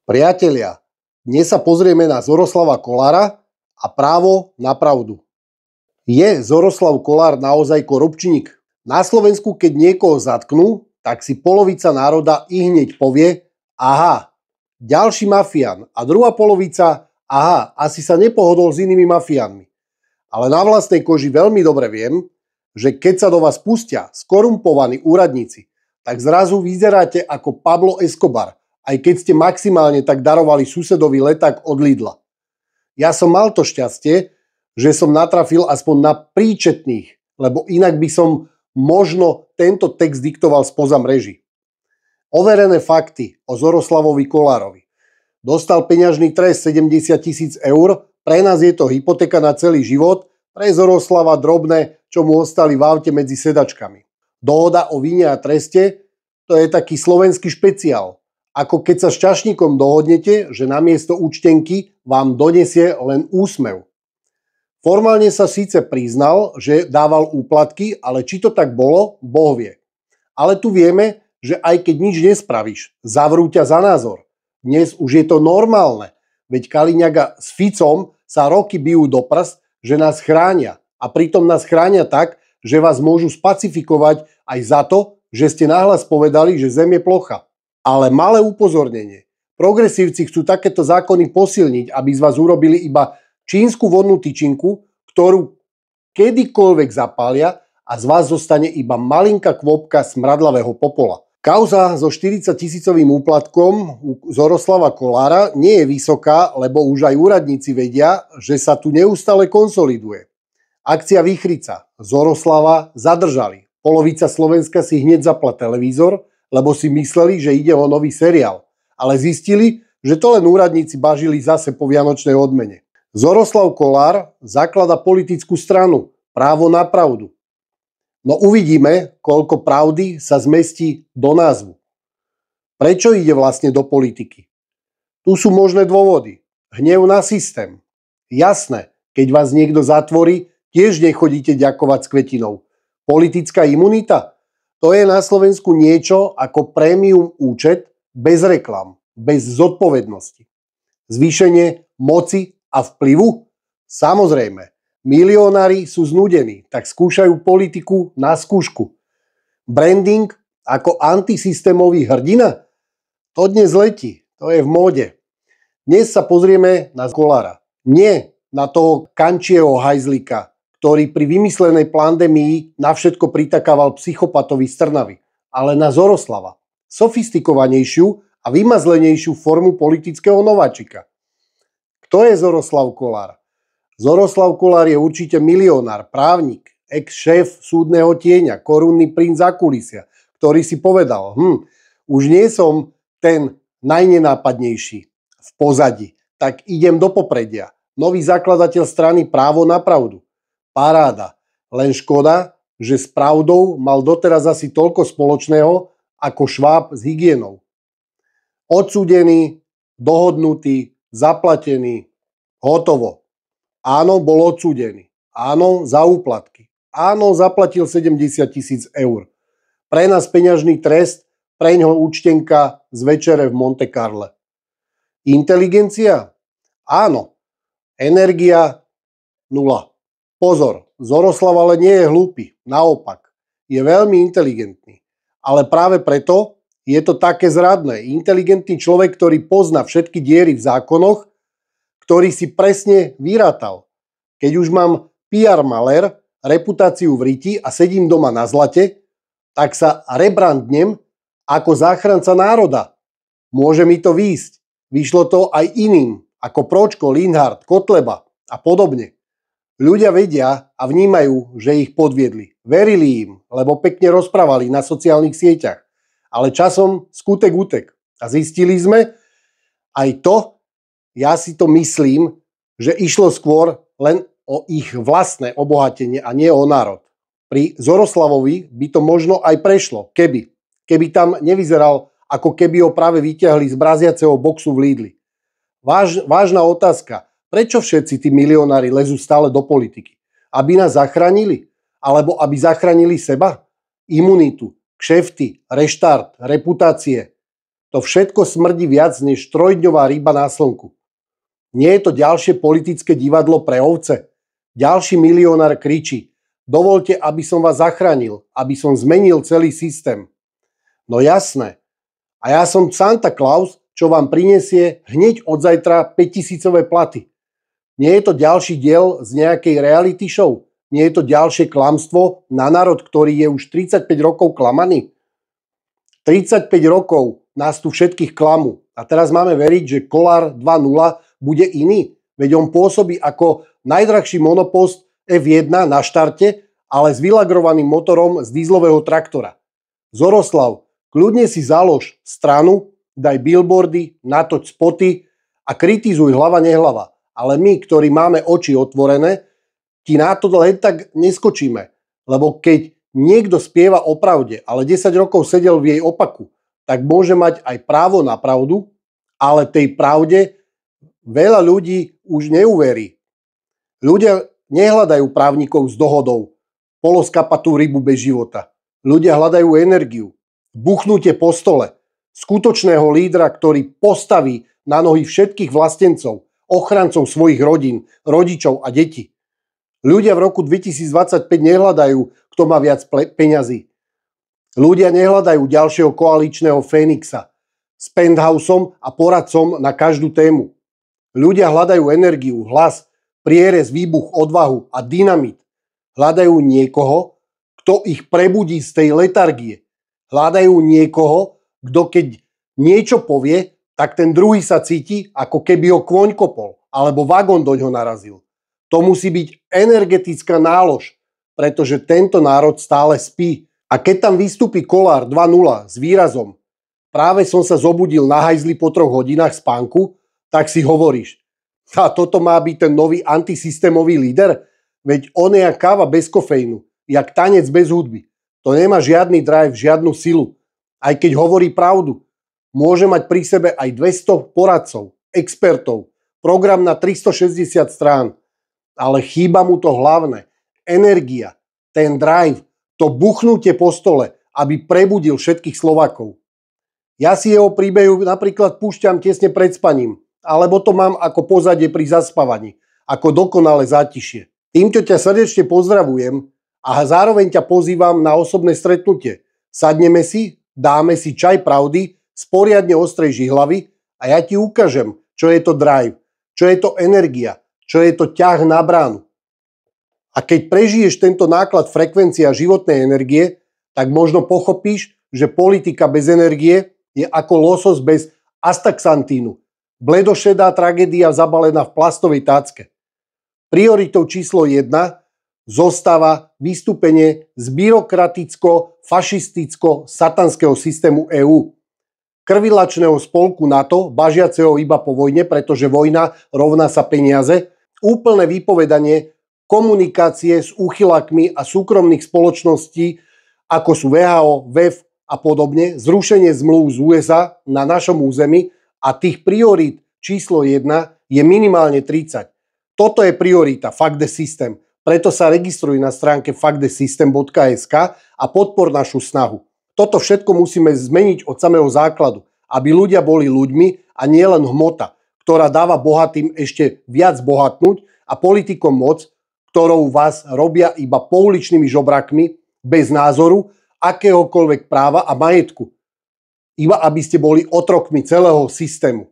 Priatelia, dnes sa pozrieme na Zoroslava Kolára a právo na pravdu. Je Zoroslav Kolár naozaj korupčník? Na Slovensku, keď niekoho zatknú, tak si polovica národa ihneď povie: aha, ďalší mafián. A druhá polovica: aha, asi sa nepohodol s inými mafiánmi. Ale na vlastnej koži veľmi dobre viem, že keď sa do vás pustia skorumpovaní úradníci, tak zrazu vyzeráte ako Pablo Escobar, aj keď ste maximálne tak darovali susedovi leták od Lidla. Ja som mal to šťastie, že som natrafil aspoň na príčetných, lebo inak by som možno tento text diktoval spoza mreží. Overené fakty o Zoroslavovi Kolárovi. Dostal peňažný trest 70 000 eur, pre nás je to hypotéka na celý život, pre Zoroslava drobné, čo mu ostali v aute medzi sedačkami. Dohoda o vine a treste, to je taký slovenský špeciál. Ako keď sa s čašníkom dohodnete, že namiesto účtenky vám donesie len úsmev. Formálne sa síce priznal, že dával úplatky, ale či to tak bolo, Boh vie. Ale tu vieme, že aj keď nič nespravíš, zavrú ťa za názor. Dnes už je to normálne, veď Kaliňaga s Ficom sa roky bijú do prs, že nás chránia. A pritom nás chránia tak, že vás môžu spacifikovať aj za to, že ste nahlas povedali, že Zem je plocha. Ale malé upozornenie. Progresívci chcú takéto zákony posilniť, aby z vás urobili iba čínsku vodnú tyčinku, ktorú kedykoľvek zapália a z vás zostane iba malinká kvopka smradlavého popola. Kauza so 40 000 úplatkom u Zoroslava Kolára nie je vysoká, lebo už aj úradníci vedia, že sa tu neustále konsoliduje. Akcia Vichrica. Zoroslava zadržali. Polovica Slovenska si hneď zapla televízor, lebo si mysleli, že ide o nový seriál. Ale zistili, že to len úradníci bažili zase po vianočnej odmene. Zoroslav Kolár zaklada politickú stranu Právo na pravdu. No uvidíme, koľko pravdy sa zmestí do názvu. Prečo ide vlastne do politiky? Tu sú možné dôvody. Hnev na systém. Jasné, keď vás niekto zatvorí, tiež nechodíte ďakovať s kvetinou. Politická imunita? To je na Slovensku niečo ako prémium účet bez reklam, bez zodpovednosti. Zvýšenie moci a vplyvu? Samozrejme, milionári sú znúdení, tak skúšajú politiku na skúšku. Branding ako antisystémový hrdina? To dnes letí, to je v móde. Dnes sa pozrieme na Kolára. Nie na toho kančieho hajzlika, ktorý pri vymyslenej pandémii na všetko pritakával psychopatovi z Trnavy, ale na Zoroslava. Sofistikovanejšiu a vymazlenejšiu formu politického nováčika. Kto je Zoroslav Kolár? Zoroslav Kolár je určite milionár, právnik, ex-šéf súdneho tieňa, korunný princ zákulisia, ktorý si povedal: už nie som ten najnenápadnejší v pozadí, tak idem do popredia. Nový zakladateľ strany Právo na pravdu. Paráda. Len škoda, že s pravdou mal doteraz asi toľko spoločného ako Šváb s hygienou. Odsúdený, dohodnutý, zaplatený, hotovo. Áno, bol odsúdený. Áno, za úplatky. Áno, zaplatil 70 000 eur. Pre nás peňažný trest, preňho účtenka z večere v Monte Carle. Inteligencia? Áno. Energia? Nula. Pozor, Zoroslav ale nie je hlúpy, naopak, je veľmi inteligentný. Ale práve preto je to také zradné. Inteligentný človek, ktorý pozná všetky diery v zákonoch, ktorý si presne vyrátal. Keď už mám PR malér, reputáciu v riti a sedím doma na zlate, tak sa rebrandnem ako záchranca národa. Môže mi to výjsť. Vyšlo to aj iným, ako Pročko, Linhart, Kotleba a podobne. Ľudia vedia a vnímajú, že ich podviedli. Verili im, lebo pekne rozprávali na sociálnych sieťach. Ale časom skutek utek. A zistili sme aj to, ja si to myslím, že išlo skôr len o ich vlastné obohatenie a nie o národ. Pri Zoroslavovi by to možno aj prešlo, keby tam nevyzeral, ako keby ho práve vyťahli z mraziaceho boxu v Lidli. Vážna otázka. Prečo všetci tí milionári lezú stále do politiky? Aby nás zachránili? Alebo aby zachránili seba? Imunitu, kšefty, reštart, reputácie. To všetko smrdí viac než trojdňová ryba na slnku. Nie je to ďalšie politické divadlo pre ovce? Ďalší milionár kričí: dovoľte, aby som vás zachránil, aby som zmenil celý systém. No jasné. A ja som Santa Claus, čo vám prinesie hneď od zajtra 5000-ové platy. Nie je to ďalší diel z nejakej reality show? Nie je to ďalšie klamstvo na národ, ktorý je už 35 rokov klamaný? 35 rokov nás tu všetkých klamu. A teraz máme veriť, že Kollár 2.0 bude iný? Veď on pôsobí ako najdrahší monopost F1 na štarte, ale s vylagrovaným motorom z dízlového traktora. Zoroslav, kľudne si založ stranu, daj billboardy, natoč spoty a kritizuj hlava nehlava. Ale my, ktorí máme oči otvorené, ti na to len tak neskočíme. Lebo keď niekto spieva o pravde, ale 10 rokov sedel v jej opaku, tak môže mať aj právo na pravdu, ale tej pravde veľa ľudí už neuverí. Ľudia nehľadajú právnikov s dohodou, poloskapatú rybu bez života. Ľudia hľadajú energiu, buchnutie po stole, skutočného lídra, ktorý postaví na nohy všetkých vlastencov, ochrancov svojich rodín, rodičov a detí. Ľudia v roku 2025 nehľadajú, kto má viac peňazí. Ľudia nehľadajú ďalšieho koaličného Fénixa s penthouseom a poradcom na každú tému. Ľudia hľadajú energiu, hlas, prierez, výbuch, odvahu a dynamit. Hľadajú niekoho, kto ich prebudí z tej letargie. Hľadajú niekoho, kto keď niečo povie, tak ten druhý sa cíti, ako keby ho kôň kopol, alebo vagón doňho narazil. To musí byť energetická nálož, pretože tento národ stále spí. A keď tam vystúpi Kollár 2.0 s výrazom: práve som sa zobudil na hajzli po 3 hodinách spánku, tak si hovoríš: a toto má byť ten nový antisystémový líder? Veď on je jak káva bez kofeínu, jak tanec bez hudby. To nemá žiadny drive, žiadnu silu. Aj keď hovorí pravdu. Môže mať pri sebe aj 200 poradcov, expertov, program na 360 strán. Ale chýba mu to hlavné. Energia, ten drive, to buchnutie po stole, aby prebudil všetkých Slovákov. Ja si jeho príbehu napríklad púšťam tesne pred spaním, alebo to mám ako pozadie pri zaspávaní, ako dokonalé zátišie. Týmto ťa srdečne pozdravujem a zároveň ťa pozývam na osobné stretnutie. Sadneme si, dáme si čaj pravdy z poriadne ostrej žihlavy a ja ti ukážem, čo je to drive, čo je to energia, čo je to ťah na bránu. A keď prežiješ tento náklad frekvencia životnej energie, tak možno pochopíš, že politika bez energie je ako losos bez astaxantínu. Bledošedá tragédia zabalená v plastovej tácke. Prioritou číslo 1 zostáva vystúpenie z byrokraticko-fašisticko-satanského systému EÚ. Krvilačného spolku NATO, bažiaceho iba po vojne, pretože vojna rovná sa peniaze, úplné vypovedanie komunikácie s úchylakmi a súkromných spoločností, ako sú VHO, WEF a podobne, zrušenie zmluv z USA na našom území a tých priorít číslo 1 je minimálne 30. Toto je priorita, Fuck the System. Preto sa registruj na stránke fuckthesystem.sk a podpor našu snahu. Toto všetko musíme zmeniť od samého základu, aby ľudia boli ľuďmi a nielen hmota, ktorá dáva bohatým ešte viac bohatnúť a politikom moc, ktorou vás robia iba pouličnými žobrakmi, bez názoru, akéhokoľvek práva a majetku. Iba aby ste boli otrokmi celého systému.